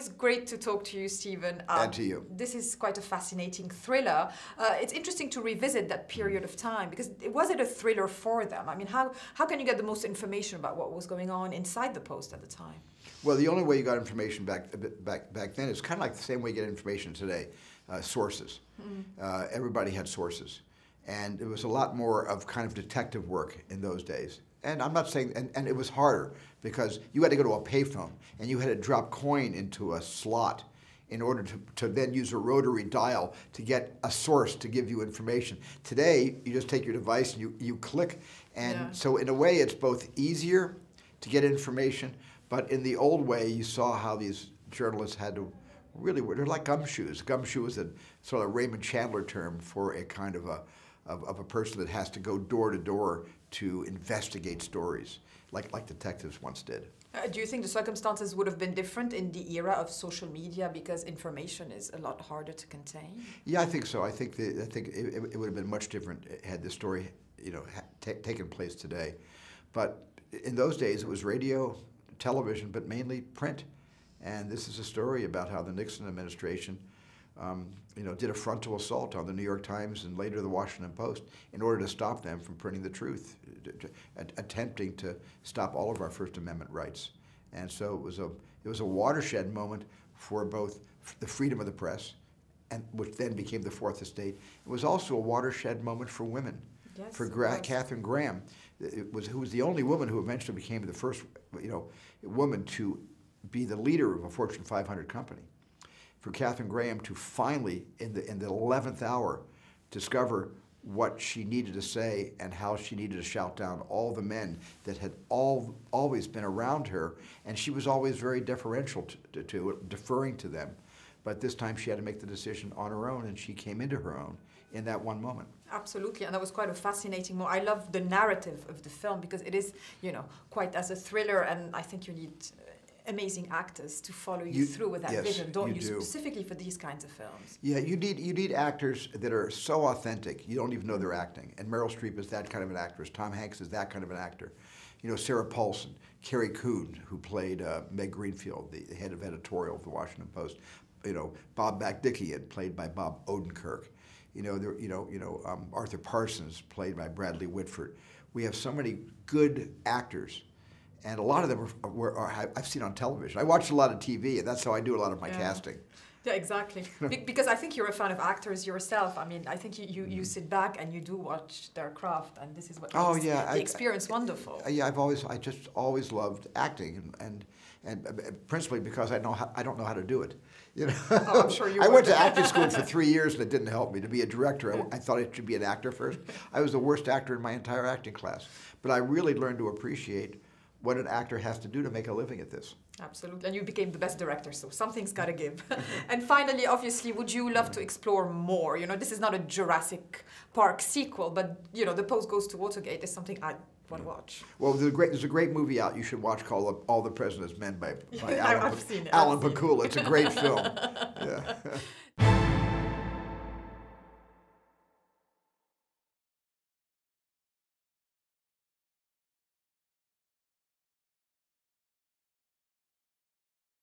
always great to talk to you, Stephen. And to you. This is quite a fascinating thriller. It's interesting to revisit that period of time, because was it a thriller for them? I mean, how can you get the most information about what was going on inside the Post at the time? Well, the only way you got information back then is kind of like the same way you get information today, sources. Everybody had sources. And it was a lot more of kind of detective work in those days. And I'm not saying, and it was harder because you had to go to a payphone and you had to drop coin into a slot in order to then use a rotary dial to get a source to give you information. Today, you just take your device and you click. And so in a way, it's both easier to get information, but in the old way, you saw how these journalists had to really, they're like gumshoes. Gumshoe is a sort of Raymond Chandler term for a kind of a person that has to go door to door to investigate stories, like detectives once did. Do you think the circumstances would have been different in the era of social media because information is a lot harder to contain? Yeah, I think so. I think it would have been much different had this story, taken place today. But in those days, it was radio, television, but mainly print. And this is a story about how the Nixon administration did a frontal assault on the New York Times and later the Washington Post in order to stop them from printing the truth, attempting to stop all of our First Amendment rights. And so it was a watershed moment for both the freedom of the press, and which then became the Fourth Estate. It was also a watershed moment for women. Yes, for Katharine Graham, who was the only woman who eventually became the first woman to be the leader of a Fortune 500 company. For Katharine Graham to finally, in the 11th hour, discover what she needed to say and how she needed to shout down all the men that had always been around her, and she was always very deferential deferring to them. But this time she had to make the decision on her own, and she came into her own in that one moment. Absolutely, and that was quite a fascinating moment. I love the narrative of the film because it is, quite as a thriller, and I think you need amazing actors to follow you through with that vision, don't you? Specifically for these kinds of films. Yeah, you need actors that are so authentic, you don't even know they're acting. And Meryl Streep is that kind of an actress. Tom Hanks is that kind of an actor. Sarah Paulson, Carrie Coon, who played Meg Greenfield, the head of editorial of the Washington Post. Bob Bakdickian, played by Bob Odenkirk. Arthur Parsons, played by Bradley Whitford. We have so many good actors. And a lot of them I've seen on television. I watch a lot of TV, and that's how I do a lot of my casting. Yeah, exactly. Because I think you're a fan of actors yourself. I mean, I think you sit back and you do watch their craft, and this is what makes the experience wonderful. Yeah, I just always loved acting, and principally because I don't know how to do it. Oh, I'm sure you I went to acting school for 3 years, and it didn't help me. To be a director, I thought I should be an actor first. I was the worst actor in my entire acting class. But I really learned to appreciate what an actor has to do to make a living at this. Absolutely, and you became the best director, so something's got to give. And finally, obviously, would you love to explore more? This is not a Jurassic Park sequel, but The Post Goes to Watergate is something I want to watch. Well, there's a great movie out you should watch called All the President's Men by I've seen it. Alan Pakula. It's a great film. Yeah.